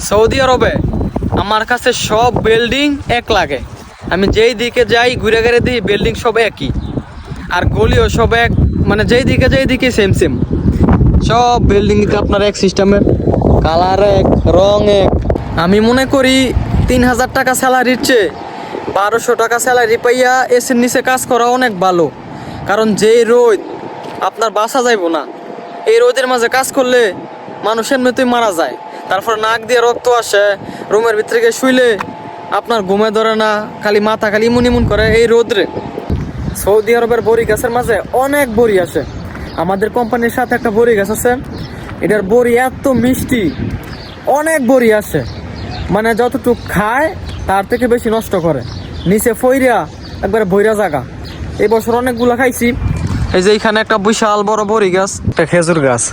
Saudi আরবে আমার কাছে সব বিল্ডিং এক লাগে। আমি যেই দিকে যাই ঘুরে ঘুরে দিই বিল্ডিং সব একই, আর গলিও সব এক, মানে যেই দিকে সেম সেম সব বিল্ডিং আপনার এক সিস্টেমের, কালার এক, রং এক। আমি মনে করি 3000 টাকা স্যালারির চেয়ে 1200 টাকা স্যালারি পাইয়া এসির নিচে কাজ করা অনেক ভালো। কারণ যেই রোদ আপনার বাসা যাইব না, এই রোদের মাঝে কাজ করলে মানুষ এমনিতেই মারা যায়। তারপর নাক দিয়ে রক্ত আসে, রুমের ভিতরে গিয়ে শুইলে আপনার ঘুমে ধরে না, খালি মাথা খালি ইমুন ইমুন করে এই রোদরে। সৌদি আরবের বড়ি গাছের মাঝে অনেক বড়ি আছে। আমাদের কোম্পানির সাথে একটা বড়ি গাছ আছে, এটার বড়ি এত মিষ্টি, অনেক বড়ি আসে, মানে যতটুক খায় তার থেকে বেশি নষ্ট করে, নিচে ফইরা একবারে ভৈরা জায়গা। এই বছর অনেকগুলো খাইছি। এই যে এখানে একটা বিশাল বড় বড়ি গাছ, একটা খেজুর গাছ,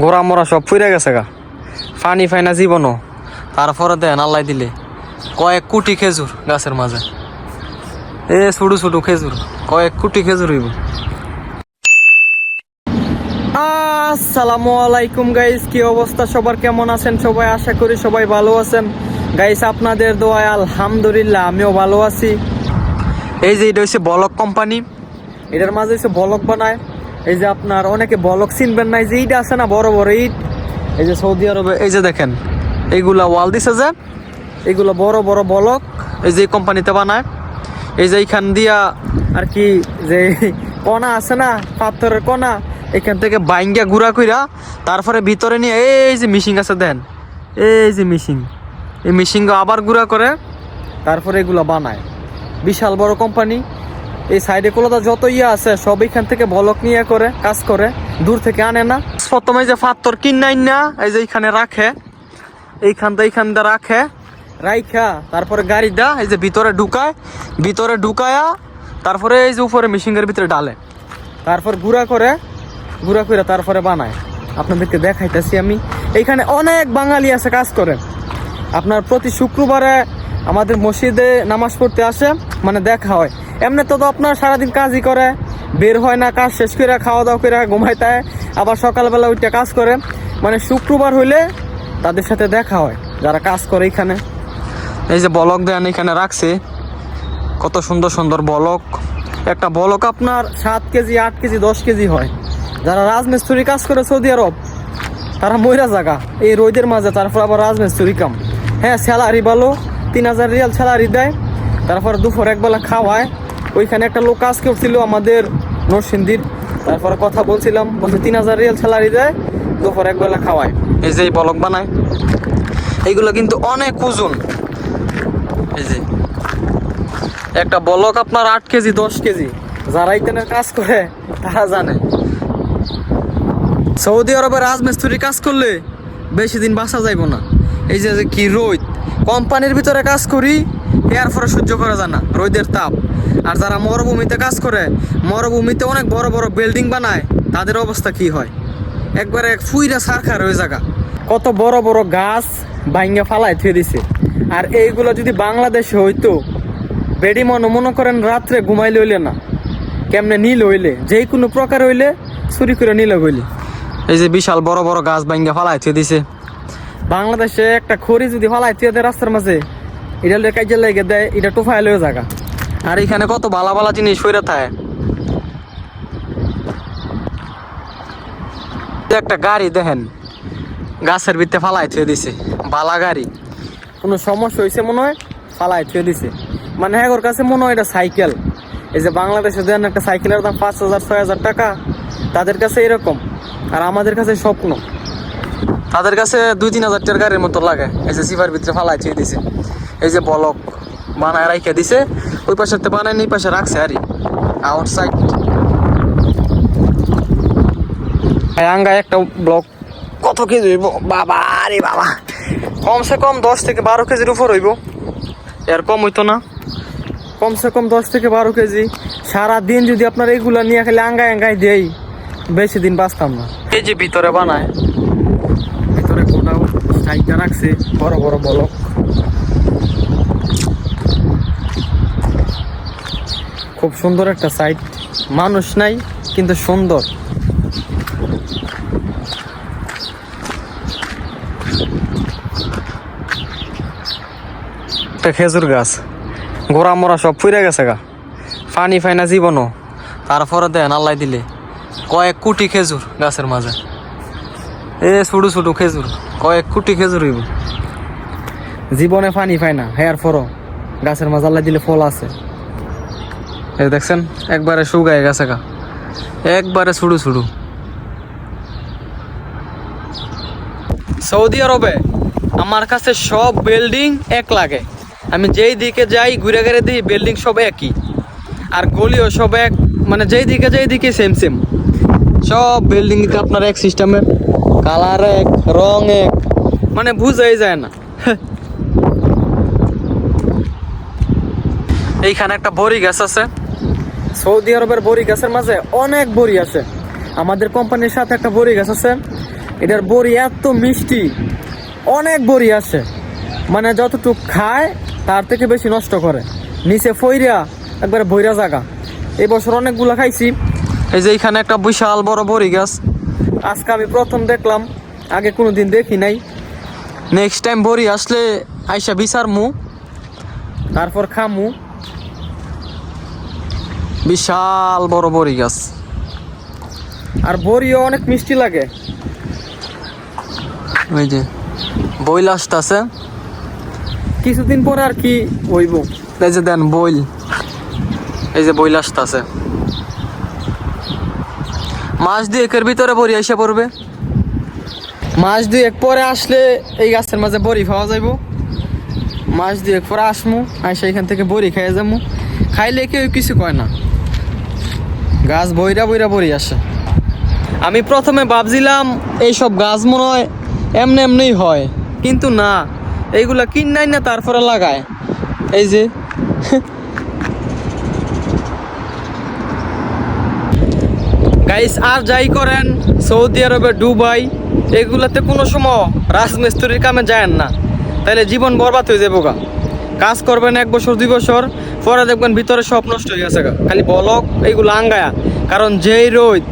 গোড়া মোড়া সব ফুইরা গেছে গা, পানি ফাইনা জীবনও। তারপরে দেন আল্লাহ দিলে কয়েক কোটি খেজুর গাছের মাঝে, এ ছোটো ছোটো খেজুর, কয়েক কোটি খেজুর হইব। আসসালামু আলাইকুম গাইস, কি অবস্থা সবার, কেমন আছেন সবাই? আশা করি সবাই ভালো আছেন গাইস। আপনাদের দোয়ায় আলহামদুলিল্লাহ আমিও ভালো আছি। এই যে এটা হচ্ছে বলক কোম্পানি, এটার মাঝে হচ্ছে বলক বানায়। এই যে আপনার অনেকে বলক চিনবেন না, এই যে ইট আছে না বড় বড় ইট, এই যে সৌদি আরবে এই যে দেখেন এইগুলা ওয়াল দিছে যে, এইগুলো বড় বড় বলক এই যে কোম্পানিতে বানায়। এই যে এইখান দিয়া আর কি যে কণা আছে না, পাথরের কণা, এখান থেকে বাইঙ্গা গুঁড়া কইরা তারপরে ভিতরে নিয়ে এই যে মিশিং আছে দেন, এই যে মিশিং, এই মিশিং আবার গুঁড়া করে তারপরে এগুলো বানায়। বিশাল বড় কোম্পানি। এই সাইডে কোলাটা যত ইয়ে আছে সব এখান থেকে বলক নিয়ে করে কাজ করে, দূর থেকে আনে না। প্রথমে যে পাথর কিনাই না এই যে এইখানে রাখে, এইখানটা রাখে, রাইখা তারপরে গাড়িটা এই যে ভিতরে ঢুকায়া তারপরে এই যে উপরে মেশিনের ভিতরে ডালে, তারপর গুঁড়া করে তারপরে বানায়। আপনাদেরকে দেখাইতেছি আমি। এইখানে অনেক বাঙালি আছে কাজ করে। আপনার প্রতি শুক্রবারে আমাদের মসজিদে নামাজ পড়তে আসে, মানে দেখা হয়। এমনি তো আপনার সারাদিন কাজই করে, বের হয় না, কাজ শেষ করে খাওয়া দাওয়া করে ঘুমাইতে হয়, আবার সকালবেলা উঠে কাজ করে। মানে শুক্রবার হইলে তাদের সাথে দেখা হয় যারা কাজ করে এখানে। এই যে বলক দেন এখানে রাখছে, কত সুন্দর সুন্দর বলক। একটা বলক আপনার 7 কেজি, 8 কেজি, 10 কেজি হয়। যারা রাজমিস্ত্রি কাজ করে সৌদি আরব তারা ময়রা জায়গা এই রোদের মাঝে, তারপর আবার রাজমিস্ত্রি কাম। হ্যাঁ, স্যালারি ভালো, 3000 রিয়াল স্যালারি দেয়। তারপর দুপুর একবেলা খাওয়ায়। ওইখানে একটা লোক কাজ করছিল আমাদের নরসিংদীর, তারপরে কথা বলছিলাম, বলছে 3000 রিয়াল স্যালারি দেয়, দুপুর একবেলা খাওয়ায়। এই যে বলক বানায়, এইগুলো কিন্তু অনেক ওজন। এই যে একটা বলক আপনার 8 কেজি, 10 কেজি। যারা এখানে কাজ করে তারা জানে। সৌদি আরবে রাজমিস্ত্রি কাজ করলে বেশি দিন বাঁচা যাইব না। এই যে কি রোদ, কোম্পানির ভিতরে কাজ করি এরপরে সহ্য করা যায় না রোদের তাপ। আর যারা মরুভূমিতে কাজ করে, মরুভূমিতে অনেক বড় বড় বিল্ডিং বানায়, তাদের অবস্থা কি হয়, একবারে ফুইরা সারখার হয়ে জায়গা। কত বড় বড় গাছ ভাঙ্গা ফালায় থুয়ে দিছে। আর এইগুলো যদি বাংলাদেশে হইতো, বেডি মনে করেন রাত্রে ঘুমাইলে হইলে না, কেমনে নীল হইলে, যে কোনো প্রকার হইলে চুরি করে নীল হইলে। এই যে বিশাল বড় বড় গাছ ভাঙ্গা ফালায় থুয়ে দিছে। বাংলাদেশে একটা খড়ি যদি ফালায় থুয়ে দেয় রাস্তার মাঝে, এটা কাজে লেগে দেয়, এটা টোফায় লয়ে জায়গা। আর এখানে কত ভালা ভালা জিনিস সইরা থাকে। একটা গাড়ি দেখেন গাছের ভিতরে ফালাই থুয়ে দিছে, বালা গাড়ি, কোনো সমস্যা হয়েছে মনে হয় ফালাই থুয়ে দিছে। মানে হ্যাঁ, ওর কাছে মনে হয় এটা সাইকেল। এই যে বাংলাদেশে দেন একটা সাইকেলের দাম 5000, 6000 টাকা, তাদের কাছে এরকম। আর আমাদের কাছে স্বপ্ন, তাদের কাছে 2-3000 টাকার গাড়ির মতো লাগে। এই যে সিভার ভিতরে ফালাই থুয়ে দিছে। এই যে বলক বানায় রাইখে দিছে, ওই পাশে বানায় এই পাশে রাখছে আর আউটসাইড। আঙ্গায় একটা ব্লক কত কেজি হইব বাবা, আরে বাবা, কমসে কম 10 থেকে 12 কেজির উপর হইব, এর কম হইতো না। কমসে কম 10 থেকে 12 কেজি। সারাদিন যদি আপনার এইগুলা নিয়ে খালি আঙ্গায় দেই, বেশি দিন বাঁচতাম না। এই যে ভিতরে বানায়, ভিতরে কোনাও সাইডটা রাখছে বড় বড় বলক। খুব সুন্দর একটা সাইড, মানুষ নাই কিন্তু সুন্দর। একটা খেজুর গাছ, গোড়া মোড়া সব ফুইরা গেছে গা, পানি ফাইনা জীবনও। তারপরে দেন আল্লাহ দিলে কয়েক কোটি খেজুর গাছের মাঝে, এ ছোটো ছোটো খেজুর, কয়েক কোটি খেজুর হইব। জীবনে পানি পায় না, হেয়ার ফরও গাছের মাঝে আল্লাহ দিলে ফল আছে। এই দেখছেন একবারে শুকায় গেছে গা, একবারে ছুড়ু ছুড়ু। সৌদি আরবে আমার কাছে সব বিল্ডিং এক লাগে। আমি যেই দিকে যাই ঘুরে ঘুরে দিই বিল্ডিং সব একই, আর গলিও সব এক, মানে যেই দিকে সেম সেম। সব বিল্ডিং আপনার এক সিস্টেমের, কালার এক, রং এক, মানে বুঝাই যায় না। এইখানে একটা বড়ি গাছ আছে। সৌদি আরবের বড়ি গাছের মাঝে অনেক বড়ি আছে। আমাদের কোম্পানির সাথে একটা বড়ি গাছ আছে, এটার বড়ি এত মিষ্টি, অনেক বড়ি আছে, মানে যতটুক খায় তার থেকে বেশি নষ্ট করে। নিচে ফইরা একবারে বইরা জায়গা। এই বছর অনেকগুলো খাইছি। এই যে এইখানে একটা বিশাল বড় বড়ি গাছ, আজকে আমি প্রথম দেখলাম, আগে কোনোদিন দেখি নাই। নেক্সট টাইম বড়ি আসলে আইসা বিচারমু, তারপর খামু। বিশাল বড় বড়ি গাছ, আর বড়িও অনেক মিষ্টি লাগে। ওই যে বইল আসতেছে কিছুদিন পরে, আর কি হইব। এই যে দেন বইল, এই যে বইল আসতেছে। মাস দুয়েকের ভিতরে বড়ি এসে পড়বে। মাস দুয়েক পরে আসলে এই গাছের মাঝে বড়ি পাওয়া যাইব। মাস দুয়েক পরে আসমু, আইসা এখান থেকে বড়ি খাইয়ে যাবো। খাইলে কেউ কিছু কয় না, গাছ বইরা বইরা বড়ি আসে। আমি প্রথমে ভাবছিলাম এইসব গাছ মনে হয় এমনি এমনিই হয়, কিন্তু না, এইগুলা কিনাই না তারপরে লাগায়। এই যে গাইস, আর যাই করেন সৌদি আরবে, দুবাই, এগুলাতে কোনো সময় রাজমিস্ত্রির কামে যায় না, তাহলে জীবন বরবাদ হয়ে যাবো গা। কাজ করবেন 1 বছর 2 বছর পরে দেখবেন ভিতরে সব নষ্ট হয়ে গেছে গা, খালি বলক এইগুলো আঙ্গায়া। কারণ যেই রোদ,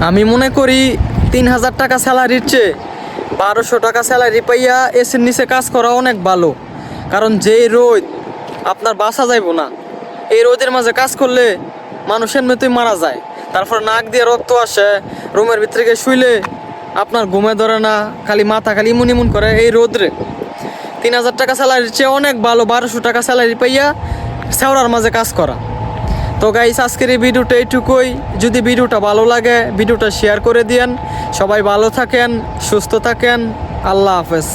আমি মনে করি 3000 টাকা স্যালারির চেয়ে 1200 টাকা স্যালারি পাইয়া এসির নিচে কাজ করা অনেক ভালো। কারণ যেই রোদ, আপনার বাসা যাইব না। এই রোদের মাঝে কাজ করলে মানুষ এমনিতেই মারা যায়। তারপর নাক দিয়ে রক্ত আসে, রুমের ভিতরে গিয়ে শুইলে আপনার ঘুমে ধরে না, খালি মাথা খালি ইমুন ইমুন করে এই রোদরে। 3000 টাকা স্যালারির চেয়ে অনেক ভালো 1200 টাকা স্যালারি পাইয়া শেওড়ার মাঝে কাজ করা। তো গাইস, আজকের এই ভিডিওটা এইটুকুই। যদি ভিডিওটা ভালো লাগে ভিডিওটা শেয়ার করে দিয়েন। সবাই ভালো থাকেন, সুস্থ থাকেন, আল্লাহ হাফেজ।